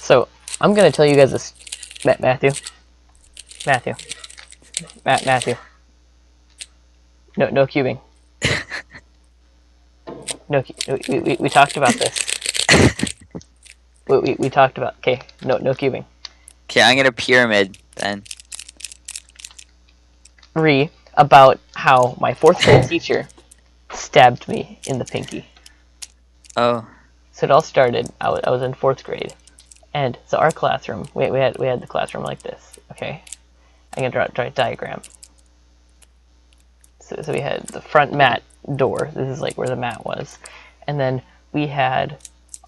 So I'm gonna tell you guys this, Matthew. Matthew. No, no cubing. No, we talked about this. We talked about. Okay, no cubing. Okay, I'm gonna pyramid then. About how my 4th grade teacher stabbed me in the pinky. Oh. So it all started. I was in 4th grade, and so our classroom. We had the classroom like this. Okay, I'm gonna draw a diagram. So we had the front mat door. This is like where the mat was, and then we had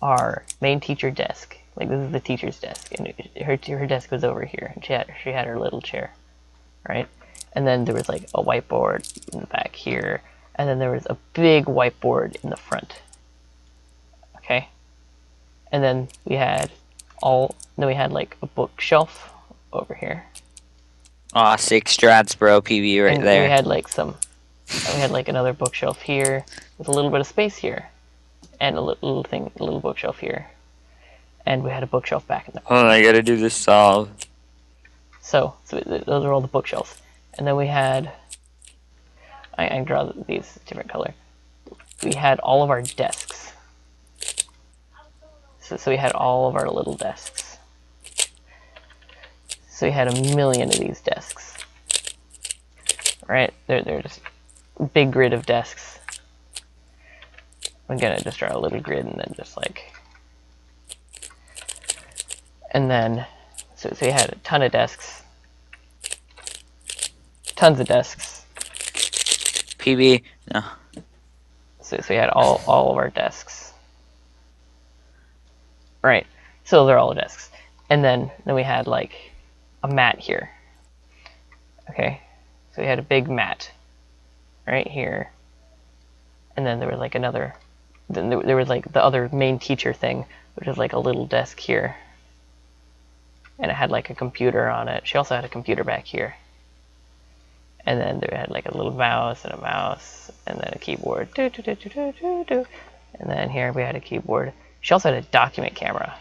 our main teacher desk. Like this is the teacher's desk, and her desk was over here, and she had her little chair, right? And then there was like a whiteboard in the back here, and then there was a big whiteboard in the front. Okay, and then we had like a bookshelf over here. Aw, 6 strats, bro. PB right and there. We had like another bookshelf here with a little bit of space here, and a little bookshelf here, and we had a bookshelf back in there. Oh, I gotta do this solve. So those are all the bookshelves, and then we had. I can draw these different color. We had all of our desks. So we had all of our little desks. So we had a million of these desks. Right? They're just a big grid of desks. I'm gonna just draw a little grid and then just like. And then, so we had a ton of desks. Tons of desks. PB, no. So we had all of our desks. Right. So they're all desks. And then we had like a mat here. Okay. So we had a big mat right here. And then there was like another, then there was like the other main teacher thing, which is like a little desk here. And it had like a computer on it. She also had a computer back here. And then there had like a little mouse, and then a keyboard. And then here we had a keyboard. She also had a document camera.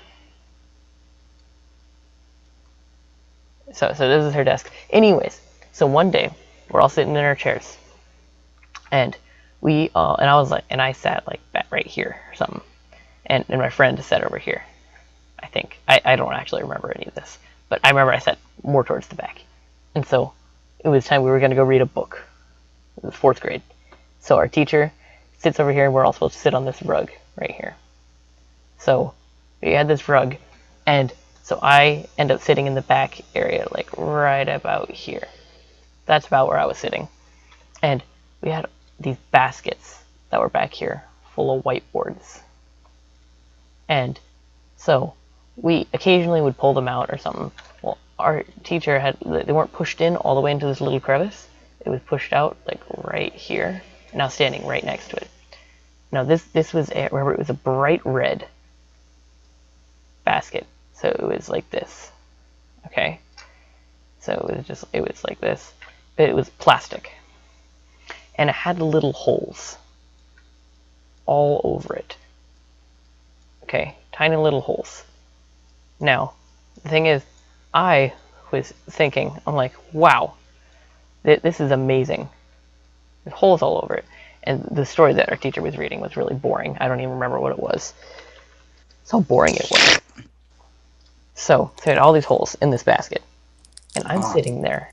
So this is her desk. Anyways, so one day we're all sitting in our chairs, and I sat like right here or something, and my friend sat over here. I think I don't actually remember any of this, but I remember I sat more towards the back, and so it was time we were going to go read a book. It was 4th grade, so our teacher sits over here, and we're all supposed to sit on this rug right here. So we had this rug, and so I end up sitting in the back area, like right about here. That's about where I was sitting. And we had these baskets that were back here full of whiteboards. And so we occasionally would pull them out or something. Well, our teacher they weren't pushed in all the way into this little crevice. It was pushed out like right here, now standing right next to it. Now this was, remember, it was a bright red basket. So it was like this. Okay? So it was like this. But it was plastic. And it had little holes all over it. Okay? Tiny little holes. Now, the thing is, I was thinking, I'm like, wow, this is amazing. There's holes all over it. And the story that our teacher was reading was really boring. I don't even remember what it was. That's how boring it was. So I had all these holes in this basket, and I'm sitting there,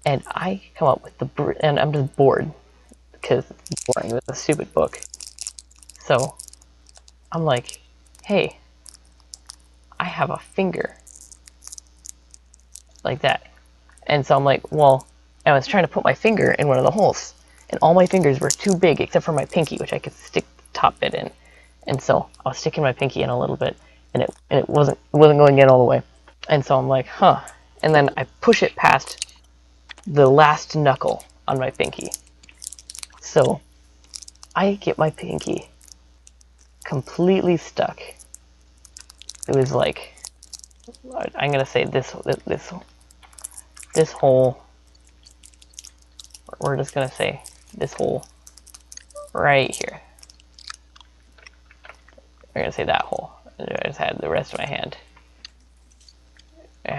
and I come up with and I'm just bored because it's boring. It was a stupid book. So I'm like, hey, I have a finger like that, and so I'm like, well, I was trying to put my finger in one of the holes, and all my fingers were too big except for my pinky, which I could stick the top bit in, and so I was sticking my pinky in a little bit. And it wasn't going in all the way. And so I'm like, huh. And then I push it past the last knuckle on my pinky. So I get my pinky completely stuck. It was like, I'm gonna say this hole. We're just gonna say this hole right here. We're gonna say that hole. I just had the rest of my hand.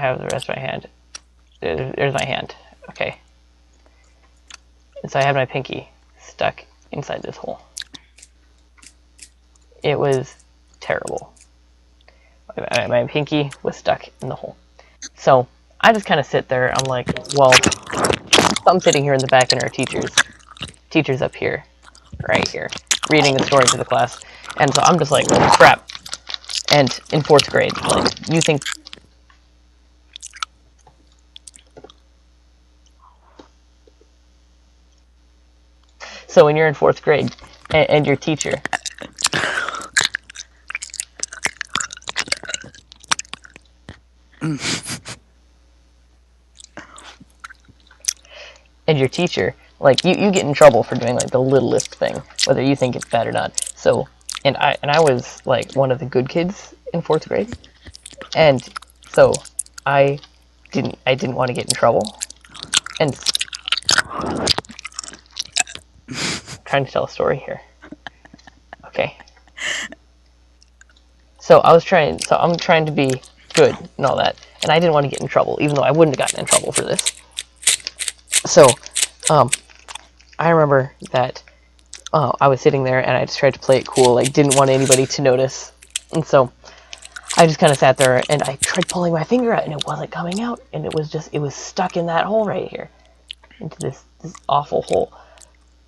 have the rest of my hand? There's my hand. Okay. And so I had my pinky stuck inside this hole. It was terrible. My pinky was stuck in the hole. So I just kind of sit there. I'm like, well, I'm sitting here in the back, and our teacher's up here, right here, reading a story to the class. And so I'm just like, well, crap. And in 4th grade, like, you think... So when you're in 4th grade, and your teacher... and your teacher, like, you get in trouble for doing, like, the littlest thing, whether you think it's bad or not. So, and I was, like, one of the good kids in 4th grade, and so I didn't want to get in trouble, and I'm trying to tell a story here. Okay. So I'm trying to be good and all that, and I didn't want to get in trouble, even though I wouldn't have gotten in trouble for this. So, I remember that I was sitting there, and I just tried to play it cool, like, didn't want anybody to notice, and so I just kind of sat there, and I tried pulling my finger out, and it wasn't coming out, and it was stuck in that hole right here, into this awful hole,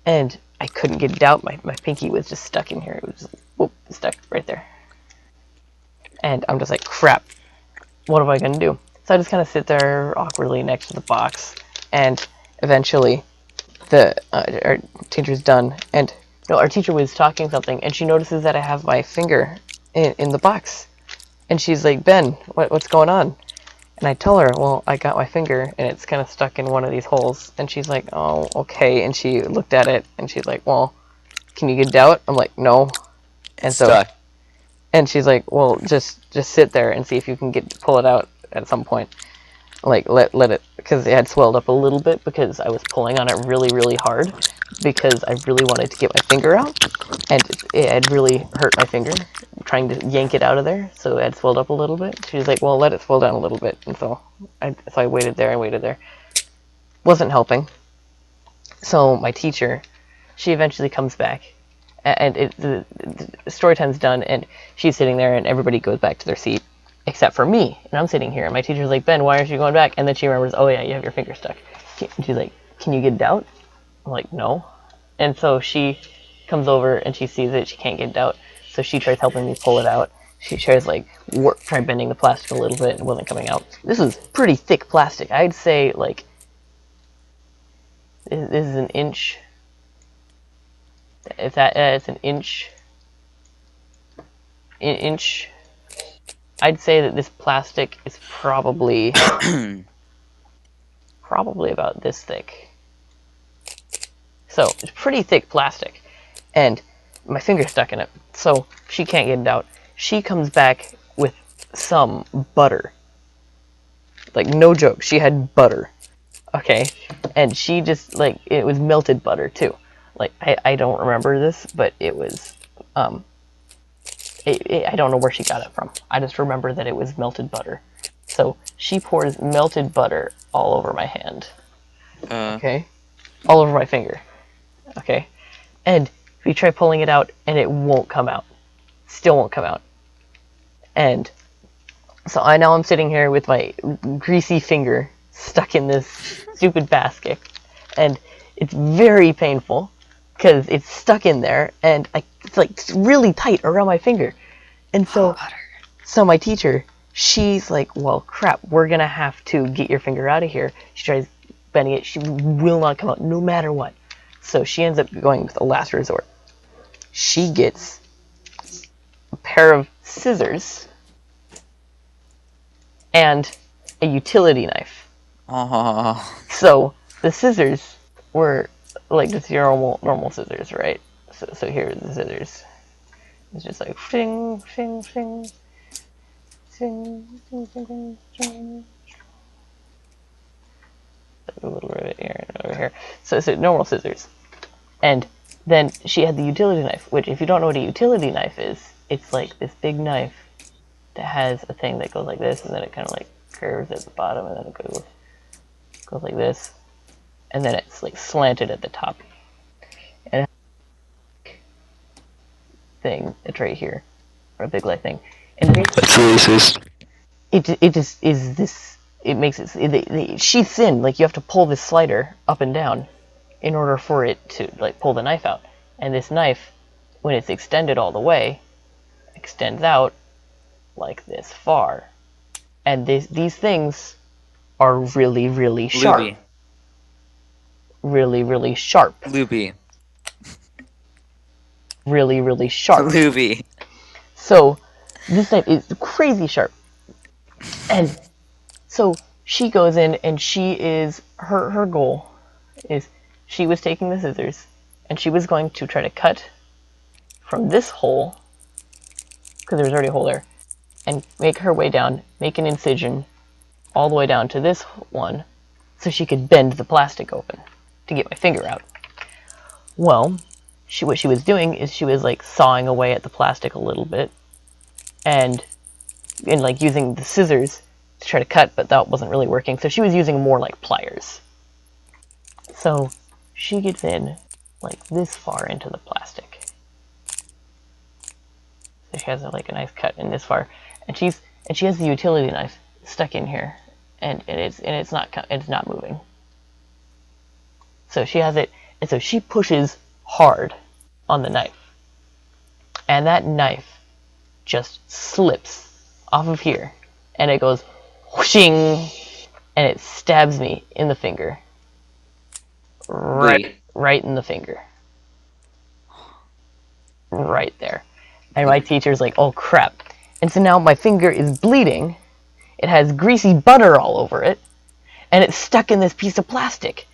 and I couldn't get it out. My pinky was just stuck in here. It was just, whoop, stuck right there, and I'm just like, crap, what am I gonna do? So I just kind of sit there awkwardly next to the box, and eventually our teacher's done, and our teacher was talking something, and she notices that I have my finger in the box, and she's like, Ben, what's going on? And I tell her, well, I got my finger, and it's kind of stuck in one of these holes, and she's like, oh, okay, and she looked at it, and she's like, well, can you get it out? I'm like, no. And so, stuck. and she's like, well, just sit there and see if you can pull it out at some point. Like, let it, because it had swelled up a little bit because I was pulling on it really, really hard because I really wanted to get my finger out, and it had really hurt my finger trying to yank it out of there, so it had swelled up a little bit. She was like, well, let it swell down a little bit, and so I waited there and waited there. Wasn't helping. So my teacher, she eventually comes back, and the story time's done, and she's sitting there, and everybody goes back to their seat, except for me, and I'm sitting here, and my teacher's like, Ben, why aren't you going back? And then she remembers, oh yeah, you have your finger stuck. And she's like, can you get it out? I'm like, no. And so she comes over, and she sees it, she can't get it out, so she tries helping me pull it out. She tries, like, try bending the plastic a little bit, and it wasn't coming out. This is pretty thick plastic. I'd say, like, this is an inch. If that, it's an inch. Inch. I'd say that this plastic is probably about this thick. So it's pretty thick plastic, and my finger's stuck in it, so she can't get it out. She comes back with some butter. Like, no joke, she had butter. Okay, and she just, like, it was melted butter too. Like, I don't remember this, but it was I don't know where she got it from. I just remember that it was melted butter. So she pours melted butter all over my hand. Okay? All over my finger. Okay? And we try pulling it out, and it won't come out. Still won't come out. And so I'm sitting here with my greasy finger stuck in this stupid basket. And it's very painful, because it's stuck in there, and it's like really tight around my finger. And so my teacher, she's like, well, crap, we're going to have to get your finger out of here. She tries bending it. She will not come out, no matter what. So she ends up going with a last resort. She gets a pair of scissors and a utility knife. So the scissors were like just your normal scissors, right? So here are the scissors. It's just like shing, shing, shing, shing, shing, shing, shing. A little rivet here and over here. So normal scissors. And then she had the utility knife, which, if you don't know what a utility knife is, it's like this big knife that has a thing that goes like this, and then it kind of like curves at the bottom, and then it goes like this, and then it's like slanted at the top. And thing, it's right here, or a big light thing, and That's racist. it just is this. It makes it sheaths in, like you have to pull this slider up and down in order for it to like pull the knife out. And this knife, when it's extended all the way, extends out like this far. And these things are really, really sharp. Luby. Really, really sharp. Luby. Really, really sharp. Luby. So this knife is crazy sharp. And so she goes in, and she is her goal is she was taking the scissors and she was going to try to cut from this hole, because there was already a hole there, and make her way down, make an incision all the way down to this one so she could bend the plastic open to get my finger out. Well, what she was doing is she was like sawing away at the plastic a little bit and like using the scissors to try to cut, but that wasn't really working, so she was using more like pliers. So she gets in like this far into the plastic. So she has like a nice cut in this far, and she has the utility knife stuck in here, and it's not moving. So she has it, and so she pushes hard on the knife, and that knife just slips off of here, and it goes whooshing, and it stabs me in the finger. Right in the finger. Right there. And my teacher's like, oh crap. And so now my finger is bleeding, it has greasy butter all over it, and it's stuck in this piece of plastic.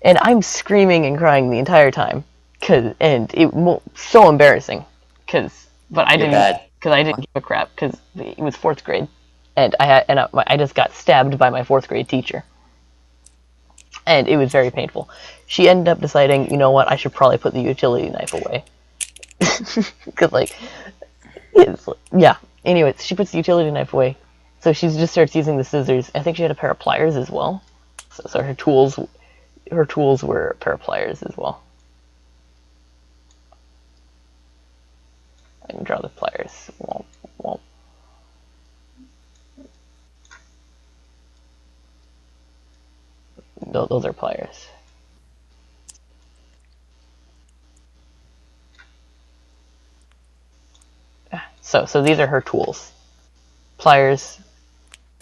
And I'm screaming and crying the entire time, and it so embarrassing, but I didn't give a crap, because it was 4th grade, and I just got stabbed by my 4th grade teacher, and it was very painful. She ended up deciding, you know what, I should probably put the utility knife away, because yeah. Anyways, she puts the utility knife away, so she just starts using the scissors. I think she had a pair of pliers as well, so her tools were a pair of pliers as well. I can draw the pliers. Womp, womp. Those are pliers. So these are her tools. Pliers,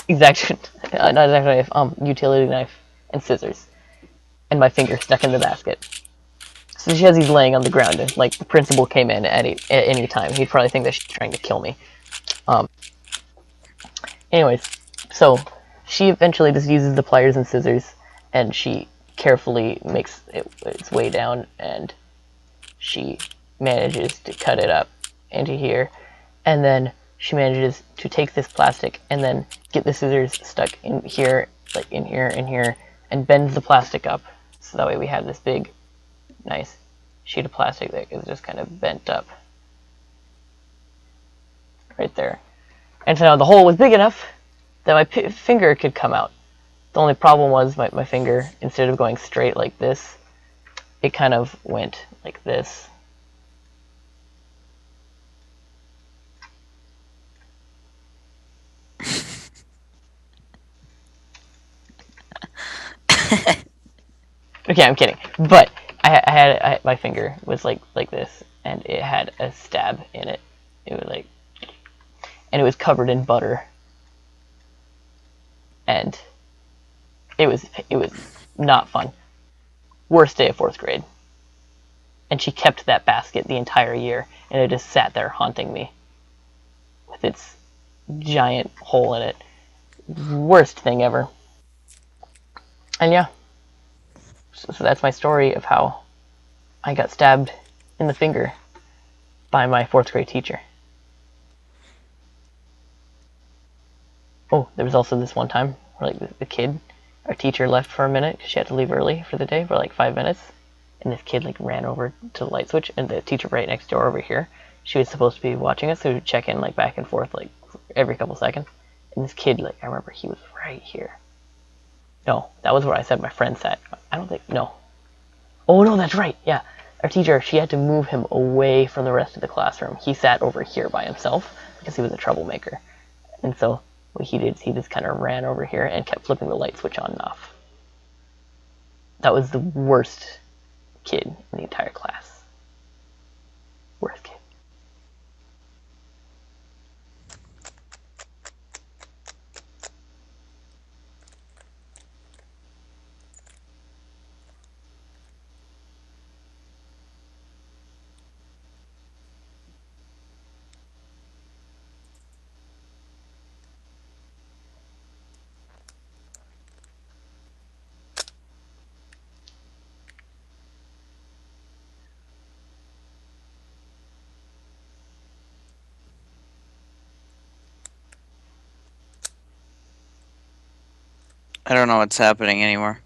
not exact knife, utility knife, and scissors. And my finger stuck in the basket. So she has these laying on the ground, and like the principal came in at any time, he'd probably think that she's trying to kill me. Anyways, so she eventually just uses the pliers and scissors, and she carefully makes its way down, and she manages to cut it up into here, and then she manages to take this plastic and then get the scissors stuck in here, like in here and here, and bend the plastic up, so that way we have this big, nice sheet of plastic that is just kind of bent up right there. And so now the hole was big enough that my finger could come out. The only problem was my finger, instead of going straight like this, it kind of went like this. Okay, I'm kidding. But my finger was like this, and it had a stab in it. It was like, and it was covered in butter, and it was not fun. Worst day of 4th grade. And she kept that basket the entire year, and it just sat there haunting me with its giant hole in it. Worst thing ever. And yeah, so that's my story of how I got stabbed in the finger by my 4th grade teacher. Oh, there was also this one time where like the kid, our teacher left for a minute because she had to leave early for the day for like 5 minutes, and this kid like ran over to the light switch, and the teacher right next door over here, she was supposed to be watching us, so we'd check in like back and forth like every couple seconds, And this kid, like, I remember he was right here. No, that was where I said my friend sat. I don't think, no. Oh, no, that's right. Yeah. Our teacher, she had to move him away from the rest of the classroom. He sat over here by himself because he was a troublemaker. And so what he did is he just kind of ran over here and kept flipping the light switch on and off. That was the worst kid in the entire class. Worst kid. I don't know what's happening anymore.